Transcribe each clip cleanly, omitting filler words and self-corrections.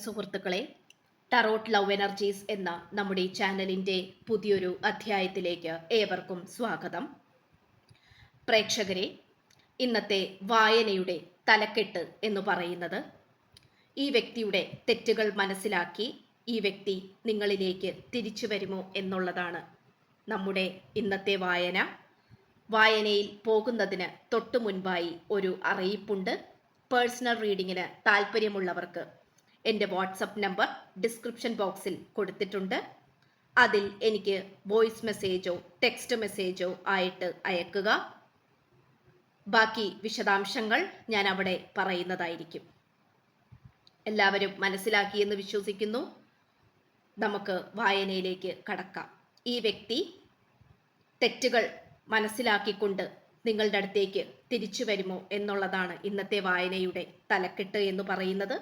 സുഹൃത്തുക്കളെ, tarot love energies എന്ന നമ്മുടെ ഈ ചാനലിൻ്റെ പുതിയൊരു അധ്യായത്തിലേക്ക് ഏവർക്കും സ്വാഗതം. പ്രേക്ഷകരെ, ഇന്നത്തെ വായനയുടെ തലക്കെട്ട് എന്ന് പറയുന്നത് ഈ വ്യക്തിയുടെ തെറ്റുകൾ മനസ്സിലാക്കി ഈ വ്യക്തി നിങ്ങളിലേക്ക് തിരിച്ചു വരുമോ എന്നുള്ളതാണ്. നമ്മുടെ ഇന്നത്തെ വായനയിൽ പോകുന്നതിന് തൊട്ടു മുൻപായി ഒരു അറിയിപ്പുണ്ട്. പേഴ്സണൽ റീഡിങ്ങിന് താല്പര്യമുള്ളവർക്ക് എൻ്റെ വാട്സപ്പ് നമ്പർ ഡിസ്ക്രിപ്ഷൻ ബോക്സിൽ കൊടുത്തിട്ടുണ്ട്. അതിൽ എനിക്ക് വോയിസ് മെസ്സേജോ ടെക്സ്റ്റ് മെസ്സേജോ ആയിട്ട് അയക്കുക. ബാക്കി വിശദാംശങ്ങൾ ഞാൻ അവിടെ പറയുന്നതായിരിക്കും. എല്ലാവരും മനസ്സിലാക്കിയെന്ന് വിശ്വസിക്കുന്നു. നമുക്ക് വായനയിലേക്ക് കടക്കാം. ഈ വ്യക്തി തെറ്റുകൾ മനസ്സിലാക്കിക്കൊണ്ട് നിങ്ങളുടെ അടുത്തേക്ക് തിരിച്ചു വരുമോ എന്നുള്ളതാണ് ഇന്നത്തെ വായനയുടെ തലക്കെട്ട് എന്ന് പറയുന്നത്.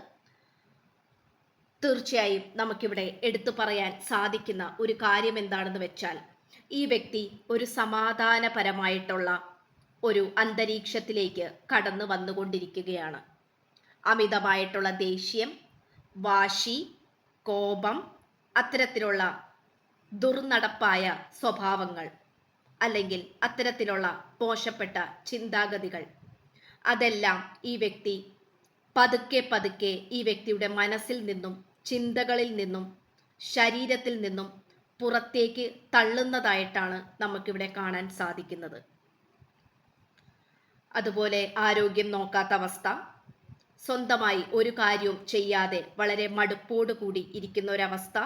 തീർച്ചയായും നമുക്കിവിടെ എടുത്തു പറയാൻ സാധിക്കുന്ന ഒരു കാര്യം എന്താണെന്ന് വെച്ചാൽ, ഈ വ്യക്തി ഒരു സമാധാനപരമായിട്ടുള്ള ഒരു അന്തരീക്ഷത്തിലേക്ക് കടന്നു വന്നുകൊണ്ടിരിക്കുകയാണ്. അമിതമായിട്ടുള്ള ദേഷ്യം, വാശി, കോപം, അത്തരത്തിലുള്ള ദുർനടപ്പായ സ്വഭാവങ്ങൾ അല്ലെങ്കിൽ അത്തരത്തിലുള്ള മോശപ്പെട്ട ചിന്താഗതികൾ, അതെല്ലാം ഈ വ്യക്തി പതുക്കെ ഈ വ്യക്തിയുടെ മനസ്സിൽ നിന്നും ചിന്തകളിൽ നിന്നും ശരീരത്തിൽ നിന്നും പുറത്തേക്ക് തള്ളുന്നതായിട്ടാണ് നമുക്കിവിടെ കാണാൻ സാധിക്കുന്നത്. അതുപോലെ ആരോഗ്യം നോക്കാത്ത അവസ്ഥ, സ്വന്തമായി ഒരു കാര്യവും ചെയ്യാതെ വളരെ മടുപ്പോടു കൂടി ഇരിക്കുന്ന ഒരവസ്ഥ,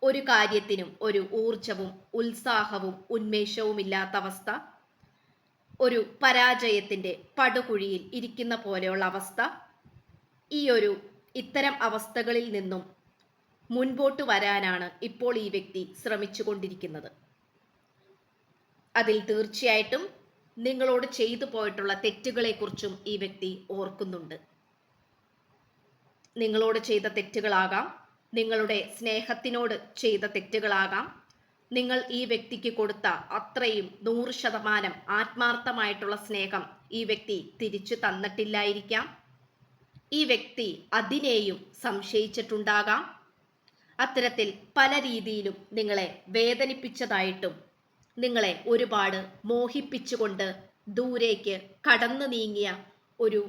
ഒരു കാര്യത്തിനും ഒരു ഊർജവും ഉത്സാഹവും ഉന്മേഷവും ഇല്ലാത്ത അവസ്ഥ, ഒരു പരാജയത്തിൻ്റെ പടുകുഴിയിൽ ഇരിക്കുന്ന പോലെയുള്ള അവസ്ഥ. ഇത്തരം അവസ്ഥകളിൽ നിന്നും മുൻപോട്ട് വരാനാണ് ഇപ്പോൾ ഈ വ്യക്തി ശ്രമിച്ചു കൊണ്ടിരിക്കുന്നത്. അതിൽ തീർച്ചയായിട്ടും നിങ്ങളോട് ചെയ്തു പോയിട്ടുള്ള തെറ്റുകളെക്കുറിച്ചും ഈ വ്യക്തി ഓർക്കുന്നുണ്ട്. നിങ്ങളോട് ചെയ്ത തെറ്റുകളാകാം, നിങ്ങളുടെ സ്നേഹത്തിനോട് ചെയ്ത തെറ്റുകളാകാം, നിങ്ങൾ ഈ വ്യക്തിക്ക് കൊടുത്ത അത്രയും 100% ആത്മാർത്ഥമായിട്ടുള്ള സ്നേഹം ഈ വ്യക്തി തിരിച്ചു തന്നിട്ടില്ലായിരിക്കാം. ഈ വ്യക്തി അതിനെയും സംശയിച്ചിട്ടുണ്ടാകാം. അത്തരത്തിൽ പല രീതിയിലും നിങ്ങളെ വേദനിപ്പിച്ചതായിട്ടും നിങ്ങളെ ഒരുപാട് മോഹിപ്പിച്ചുകൊണ്ട് ദൂരേക്ക് കടന്നു നീങ്ങിയ ഒരു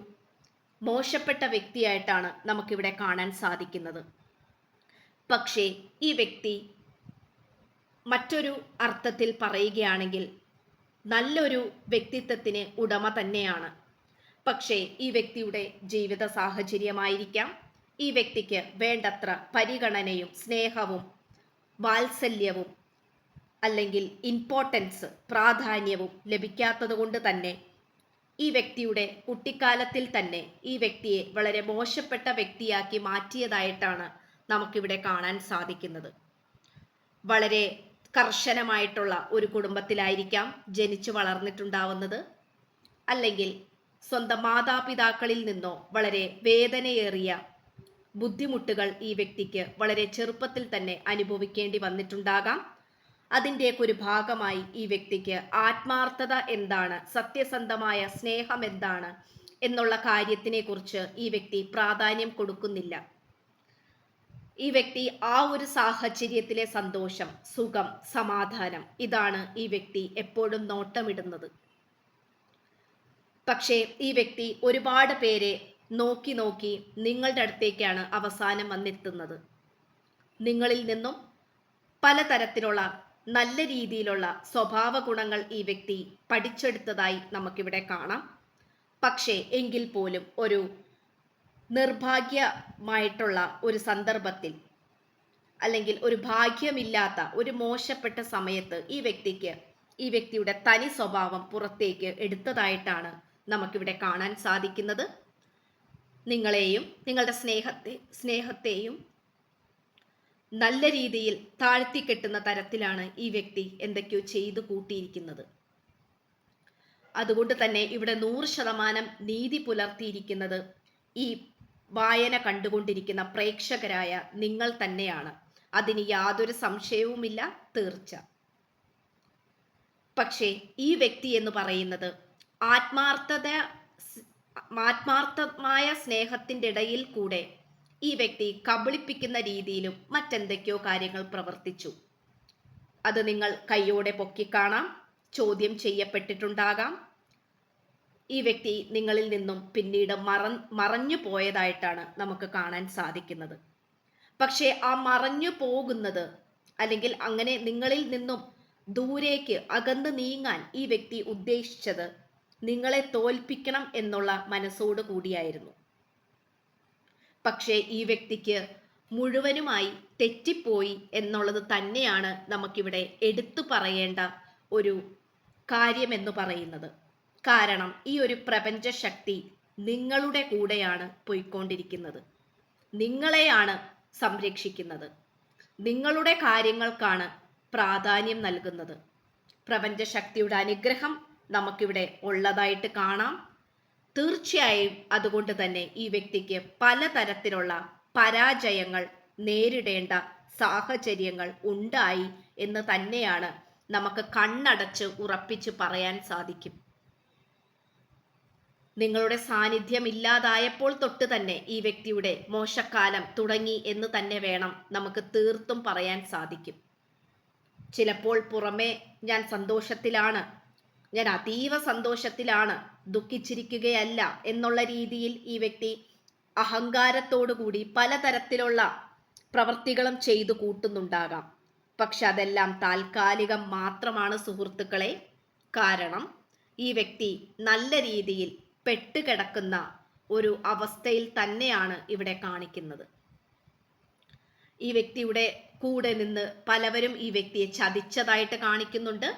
മോശപ്പെട്ട വ്യക്തിയായിട്ടാണ് നമുക്കിവിടെ കാണാൻ സാധിക്കുന്നത്. പക്ഷേ ഈ വ്യക്തി മറ്റൊരു അർത്ഥത്തിൽ പറയുകയാണെങ്കിൽ നല്ലൊരു വ്യക്തിത്വത്തിന് ഉടമ തന്നെയാണ്. പക്ഷേ ഈ വ്യക്തിയുടെ ജീവിത സാഹചര്യമായിരിക്കാം ഈ വ്യക്തിക്ക് വേണ്ടത്ര പരിഗണനയും സ്നേഹവും വാത്സല്യവും അല്ലെങ്കിൽ പ്രാധാന്യവും ലഭിക്കാത്തത് കൊണ്ട് തന്നെ ഈ വ്യക്തിയുടെ കുട്ടിക്കാലത്തിൽ തന്നെ ഈ വ്യക്തിയെ വളരെ മോശപ്പെട്ട വ്യക്തിയാക്കി മാറ്റിയതായിട്ടാണ് നമുക്കിവിടെ കാണാൻ സാധിക്കുന്നത്. വളരെ കർശനമായിട്ടുള്ള ഒരു കുടുംബത്തിലായിരിക്കാം ജനിച്ചു വളർന്നിട്ടുണ്ടാവുന്നത്, അല്ലെങ്കിൽ സ്വന്തം മാതാപിതാക്കളിൽ നിന്നോ വളരെ വേദനയേറിയ ബുദ്ധിമുട്ടുകൾ ഈ വ്യക്തിക്ക് വളരെ ചെറുപ്പത്തിൽ തന്നെ അനുഭവിക്കേണ്ടി വന്നിട്ടുണ്ടാകാം. അതിൻ്റെയൊക്കെ ഒരു ഭാഗമായി ഈ വ്യക്തിക്ക് ആത്മാർത്ഥത എന്താണ്, സത്യസന്ധമായ സ്നേഹം എന്താണ് എന്നുള്ള കാര്യത്തിനെ കുറിച്ച് ഈ വ്യക്തി പ്രാധാന്യം കൊടുക്കുന്നില്ല. ഈ വ്യക്തി ആ ഒരു സാഹചര്യത്തിലെ സന്തോഷം, സുഖം, സമാധാനം, ഇതാണ് ഈ വ്യക്തി എപ്പോഴും നോട്ടമിടുന്നത്. പക്ഷേ ഈ വ്യക്തി ഒരുപാട് പേരെ നോക്കി നിങ്ങളുടെ അടുത്തേക്കാണ് അവസാനം വന്നെത്തുന്നത്. നിങ്ങളിൽ നിന്നും പലതരത്തിലുള്ള നല്ല രീതിയിലുള്ള സ്വഭാവ ഗുണങ്ങൾ ഈ വ്യക്തി പഠിച്ചെടുത്തതായി നമുക്കിവിടെ കാണാം. പക്ഷേ എങ്കിൽ പോലും ഒരു നിർഭാഗ്യമായിട്ടുള്ള ഒരു സന്ദർഭത്തിൽ അല്ലെങ്കിൽ ഒരു ഭാഗ്യമില്ലാത്ത ഒരു മോശപ്പെട്ട സമയത്ത് ഈ വ്യക്തിയുടെ തനി സ്വഭാവം പുറത്തേക്ക് എടുത്തതായിട്ടാണ് നമുക്കിവിടെ കാണാൻ സാധിക്കുന്നത്. നിങ്ങളെയും നിങ്ങളുടെ സ്നേഹത്തെയും നല്ല രീതിയിൽ താഴ്ത്തിക്കെട്ടുന്ന തരത്തിലാണ് ഈ വ്യക്തി എന്തൊക്കെയോ ചെയ്തു കൂട്ടിയിരിക്കുന്നത്. അതുകൊണ്ട് തന്നെ ഇവിടെ 100% നീതി പുലർത്തിയിരിക്കുന്നത് ഈ വായന കണ്ടുകൊണ്ടിരിക്കുന്ന പ്രേക്ഷകരായ നിങ്ങൾ തന്നെയാണ്. അതിന് യാതൊരു സംശയവുമില്ല, തീർച്ച. പക്ഷേ ഈ വ്യക്തി എന്ന് പറയുന്നത് ആത്മാർത്ഥമായ സ്നേഹത്തിൻ്റെ ഇടയിൽ കൂടെ ഈ വ്യക്തി കബളിപ്പിക്കുന്ന രീതിയിലും മറ്റെന്തൊക്കെയോ കാര്യങ്ങൾ പ്രവർത്തിച്ചു. അത് നിങ്ങൾ കൈയോടെ പൊക്കിക്കാണാം. ചോദ്യം ചെയ്യപ്പെട്ടിട്ടുണ്ടാകാം. ഈ വ്യക്തി നിങ്ങളിൽ നിന്നും പിന്നീട് മറഞ്ഞു പോയതായിട്ടാണ് നമുക്ക് കാണാൻ സാധിക്കുന്നത്. പക്ഷേ ആ മറഞ്ഞു പോകുന്നത്, അല്ലെങ്കിൽ അങ്ങനെ നിങ്ങളിൽ നിന്നും ദൂരേക്ക് അകന്ന് നീങ്ങാൻ ഈ വ്യക്തി ഉദ്ദേശിച്ചത് നിങ്ങളെ തോൽപ്പിക്കണം എന്നുള്ള മനസ്സോട് കൂടിയായിരുന്നു. പക്ഷേ ഈ വ്യക്തിക്ക് മുഴുവനുമായി തെറ്റിപ്പോയി എന്നുള്ളത് തന്നെയാണ് നമുക്കിവിടെ എടുത്തു പറയേണ്ട ഒരു കാര്യമെന്ന് പറയുന്നത്. കാരണം ഈ ഒരു പ്രപഞ്ച ശക്തി നിങ്ങളുടെ കൂടെയാണ് പോയിക്കൊണ്ടിരിക്കുന്നത്, നിങ്ങളെയാണ് സംരക്ഷിക്കുന്നത്, നിങ്ങളുടെ കാര്യങ്ങൾക്കാണ് പ്രാധാന്യം നൽകുന്നത്. പ്രപഞ്ച ശക്തിയുടെ അനുഗ്രഹം നമുക്കിവിടെ ഉള്ളതായിട്ട് കാണാം. തീർച്ചയായും അതുകൊണ്ട് തന്നെ ഈ വ്യക്തിക്ക് പലതരത്തിലുള്ള പരാജയങ്ങൾ നേരിടേണ്ട സാഹചര്യങ്ങൾ ഉണ്ടായി എന്ന് തന്നെയാണ് നമുക്ക് കണ്ണടച്ച് ഉറപ്പിച്ച് പറയാൻ സാധിക്കും. നിങ്ങളുടെ സാന്നിധ്യം ഇല്ലാതായപ്പോൾ തൊട്ട് തന്നെ ഈ വ്യക്തിയുടെ മോശക്കാലം തുടങ്ങി എന്ന് തന്നെ വേണം നമുക്ക് തീർത്തും പറയാൻ സാധിക്കും. ചിലപ്പോൾ പുറമെ ഞാൻ സന്തോഷത്തിലാണ്, ഞാൻ അതീവ സന്തോഷത്തിലാണ്, ദുഃഖിച്ചിരിക്കുകയല്ല എന്നുള്ള രീതിയിൽ ഈ വ്യക്തി അഹങ്കാരത്തോടു കൂടി പലതരത്തിലുള്ള പ്രവർത്തികളും ചെയ്തു കൂട്ടുന്നുണ്ടാകാം. പക്ഷെ അതെല്ലാം താൽക്കാലികം മാത്രമാണ് സുഹൃത്തുക്കളെ. കാരണം ഈ വ്യക്തി നല്ല രീതിയിൽ പെട്ടുകിടക്കുന്ന ഒരു അവസ്ഥയിൽ തന്നെയാണ് ഇവിടെ കാണിക്കുന്നത്. ഈ വ്യക്തിയുടെ കൂടെ നിന്ന് പലവരും ഈ വ്യക്തിയെ ചതിച്ചതായിട്ട് കാണിക്കുന്നുണ്ട്.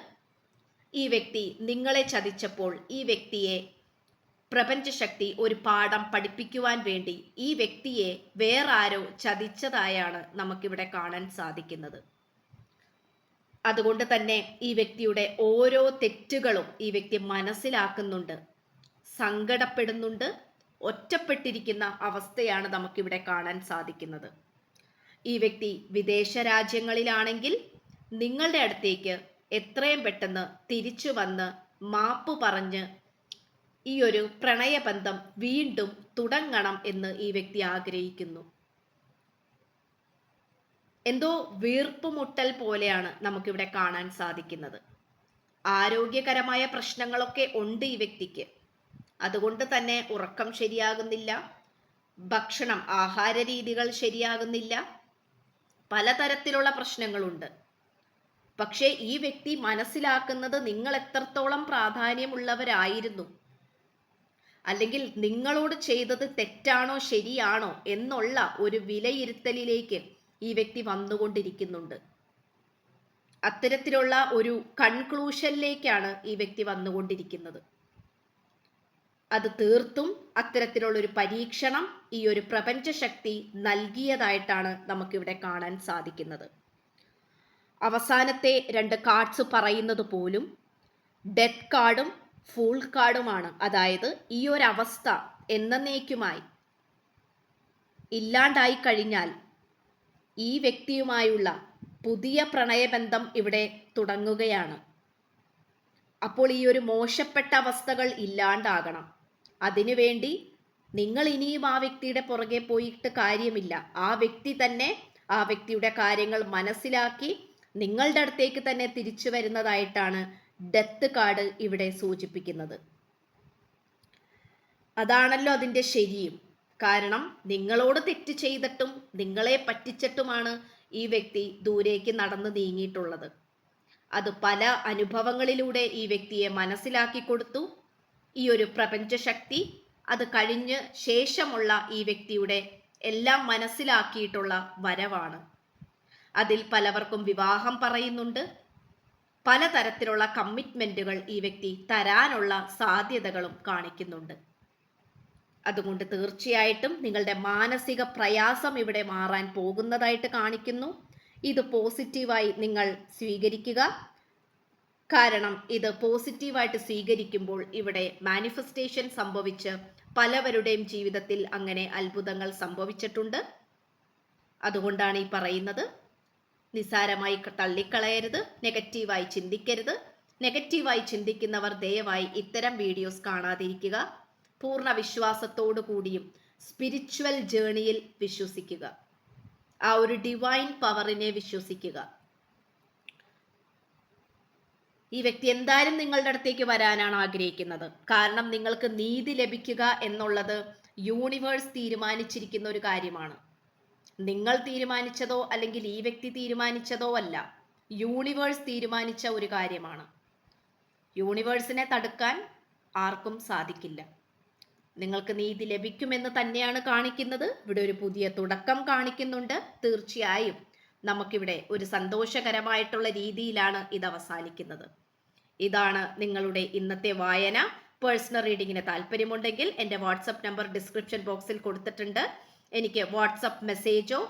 ഈ വ്യക്തി നിങ്ങളെ ചതിച്ചപ്പോൾ ഈ വ്യക്തിയെ പ്രപഞ്ചശക്തി ഒരു പാഠം പഠിപ്പിക്കുവാൻ വേണ്ടി ഈ വ്യക്തിയെ വേറാരോ ചതിച്ചതായാണ് നമുക്കിവിടെ കാണാൻ സാധിക്കുന്നത്. അതുകൊണ്ട് തന്നെ ഈ വ്യക്തിയുടെ ഓരോ തെറ്റുകളും ഈ വ്യക്തി മനസ്സിലാക്കുന്നുണ്ട്, സങ്കടപ്പെടുന്നുണ്ട്, ഒറ്റപ്പെട്ടിരിക്കുന്ന അവസ്ഥയാണ് നമുക്കിവിടെ കാണാൻ സാധിക്കുന്നത്. ഈ വ്യക്തി വിദേശ രാജ്യങ്ങളിലാണെങ്കിൽ നിങ്ങളുടെ അടുത്തേക്ക് എത്രയും പെട്ടെന്ന് തിരിച്ചു വന്ന് മാപ്പ് പറഞ്ഞ് ഈ ഒരു പ്രണയബന്ധം വീണ്ടും തുടങ്ങണം എന്ന് ഈ വ്യക്തി ആഗ്രഹിക്കുന്നു. എന്തോ വീർപ്പുമുട്ടൽ പോലെയാണ് നമുക്കിവിടെ കാണാൻ സാധിക്കുന്നത്. ആരോഗ്യകരമായ പ്രശ്നങ്ങളൊക്കെ ഉണ്ട് ഈ വ്യക്തിക്ക്. അതുകൊണ്ട് തന്നെ ഉറക്കം ശരിയാകുന്നില്ല, ഭക്ഷണം ആഹാര രീതികൾ ശരിയാകുന്നില്ല, പലതരത്തിലുള്ള പ്രശ്നങ്ങളുണ്ട്. പക്ഷേ ഈ വ്യക്തി മനസ്സിലാക്കുന്നത് നിങ്ങൾ എത്രത്തോളം പ്രാധാന്യമുള്ളവരായിരുന്നു, അല്ലെങ്കിൽ നിങ്ങളോട് ചെയ്തത് തെറ്റാണോ ശരിയാണോ എന്നുള്ള ഒരു വിലയിരുത്തലിലേക്ക് ഈ വ്യക്തി വന്നുകൊണ്ടിരിക്കുന്നുണ്ട്. അത്തരത്തിലുള്ള ഒരു കൺക്ലൂഷനിലേക്കാണ് ഈ വ്യക്തി വന്നുകൊണ്ടിരിക്കുന്നത്. അത് തീർത്തും അത്തരത്തിലുള്ളൊരു പരീക്ഷണം ഈ ഒരു പ്രപഞ്ചശക്തി നൽകിയതായിട്ടാണ് നമുക്കിവിടെ കാണാൻ സാധിക്കുന്നത്. അവസാനത്തെ 2 കാർഡ്സ് പറയുന്നത് പോലും ഡെത്ത് കാർഡും ഫൂൾ കാർഡുമാണ്. അതായത് ഈ ഒരു അവസ്ഥ എന്നേക്കുമായി ഇല്ലാണ്ടായി കഴിഞ്ഞാൽ ഈ വ്യക്തിയുമായുള്ള പുതിയ പ്രണയബന്ധം ഇവിടെ തുടങ്ങുകയാണ്. അപ്പോൾ ഈ ഒരു മോശപ്പെട്ട അവസ്ഥകൾ ഇല്ലാണ്ടാകണം. അതിനുവേണ്ടി നിങ്ങൾ ഇനിയും ആ വ്യക്തിയുടെ പുറകെ പോയിട്ട് കാര്യമില്ല. ആ വ്യക്തി തന്നെ ആ വ്യക്തിയുടെ കാര്യങ്ങൾ മനസ്സിലാക്കി നിങ്ങളുടെ അടുത്തേക്ക് തന്നെ തിരിച്ചു വരുന്നതായിട്ടാണ് ഡെത്ത് കാർഡ് ഇവിടെ സൂചിപ്പിക്കുന്നത്. അതാണല്ലോ അതിൻ്റെ ശരിയും. കാരണം നിങ്ങളോട് തെറ്റ് ചെയ്തിട്ടും നിങ്ങളെ പറ്റിച്ചിട്ടുമാണ് ഈ വ്യക്തി ദൂരേക്ക് നടന്നു നീങ്ങിയിട്ടുള്ളത്. അത് പല അനുഭവങ്ങളിലൂടെ ഈ വ്യക്തിയെ മനസ്സിലാക്കി കൊടുത്തു. ഈ ഒരു പ്രപഞ്ചശക്തി അത് കഴിഞ്ഞ് ശേഷമുള്ള ഈ വ്യക്തിയുടെ എല്ലാം മനസ്സിലാക്കിയിട്ടുള്ള വരവാണ്. അതിൽ പലവർക്കും വിവാഹം പറയുന്നുണ്ട്. പലതരത്തിലുള്ള കമ്മിറ്റ്മെന്റുകൾ ഈ വ്യക്തി തരാനുള്ള സാധ്യതകളും കാണിക്കുന്നുണ്ട്. അതുകൊണ്ട് തീർച്ചയായിട്ടും നിങ്ങളുടെ മാനസിക പ്രയാസം ഇവിടെ മാറാൻ പോകുന്നതായിട്ട് കാണിക്കുന്നു. ഇത് പോസിറ്റീവായി നിങ്ങൾ സ്വീകരിക്കുക. കാരണം ഇത് പോസിറ്റീവായിട്ട് സ്വീകരിക്കുമ്പോൾ ഇവിടെ മാനിഫെസ്റ്റേഷൻ സംഭവിച്ച് പലവരുടെയും ജീവിതത്തിൽ അങ്ങനെ അത്ഭുതങ്ങൾ സംഭവിച്ചിട്ടുണ്ട്. അതുകൊണ്ടാണ് ഈ പറയുന്നത്. നിസ്സാരമായി തള്ളിക്കളയരുത്, നെഗറ്റീവായി ചിന്തിക്കരുത്. നെഗറ്റീവായി ചിന്തിക്കുന്നവർ ദയവായി ഇത്തരം വീഡിയോസ് കാണാതിരിക്കുക. പൂർണ്ണ വിശ്വാസത്തോടു കൂടിയും സ്പിരിച്വൽ ജേണിയിൽ വിശ്വസിക്കുക, ആ ഒരു ഡിവൈൻ പവറിനെ വിശ്വസിക്കുക. ഈ വ്യക്തി എന്തായാലും നിങ്ങളുടെ അടുത്തേക്ക് വരാനാണ് ആഗ്രഹിക്കുന്നത്. കാരണം നിങ്ങൾക്ക് നീതി ലഭിക്കുക എന്നുള്ളത് യൂണിവേഴ്സ് തീരുമാനിച്ചിരിക്കുന്ന ഒരു കാര്യമാണ്. നിങ്ങൾ തീരുമാനിച്ചതോ അല്ലെങ്കിൽ ഈ വ്യക്തി തീരുമാനിച്ചതോ അല്ല, യൂണിവേഴ്സ് തീരുമാനിച്ച ഒരു കാര്യമാണ്. യൂണിവേഴ്സിനെ തടുക്കാൻ ആർക്കും സാധിക്കില്ല. നിങ്ങൾക്ക് നീതി ലഭിക്കുമെന്ന് തന്നെയാണ് കാണിക്കുന്നത്. ഇവിടെ ഒരു പുതിയ തുടക്കം കാണിക്കുന്നുണ്ട്. തീർച്ചയായും നമുക്കിവിടെ ഒരു സന്തോഷകരമായിട്ടുള്ള രീതിയിലാണ് ഇത് അവസാനിക്കുന്നത്. ഇതാണ് നിങ്ങളുടെ ഇന്നത്തെ വായന. പേഴ്സണൽ റീഡിങ്ങിന് താല്പര്യമുണ്ടെങ്കിൽ എൻ്റെ വാട്സപ്പ് നമ്പർ ഡിസ്ക്രിപ്ഷൻ ബോക്സിൽ കൊടുത്തിട്ടുണ്ട്. എനിക്ക് വാട്സപ്പ് മെസ്സേജോ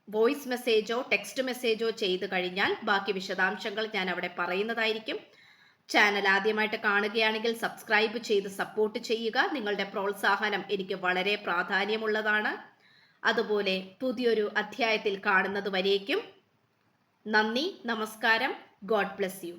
വോയിസ് മെസ്സേജോ ടെക്സ്റ്റ് മെസ്സേജോ ചെയ്തു കഴിഞ്ഞാൽ ബാക്കി വിശദാംശങ്ങൾ ഞാൻ അവിടെ പറയുന്നതായിരിക്കും. ചാനൽ ആദ്യമായിട്ട് കാണുകയാണെങ്കിൽ സബ്സ്ക്രൈബ് ചെയ്ത് സപ്പോർട്ട് ചെയ്യുക. നിങ്ങളുടെ പ്രോത്സാഹനം എനിക്ക് വളരെ പ്രാധാന്യമുള്ളതാണ്. അതുപോലെ പുതിയൊരു അധ്യായത്തിൽ കാണുന്നത് വരേക്കും നന്ദി, നമസ്കാരം. God bless you.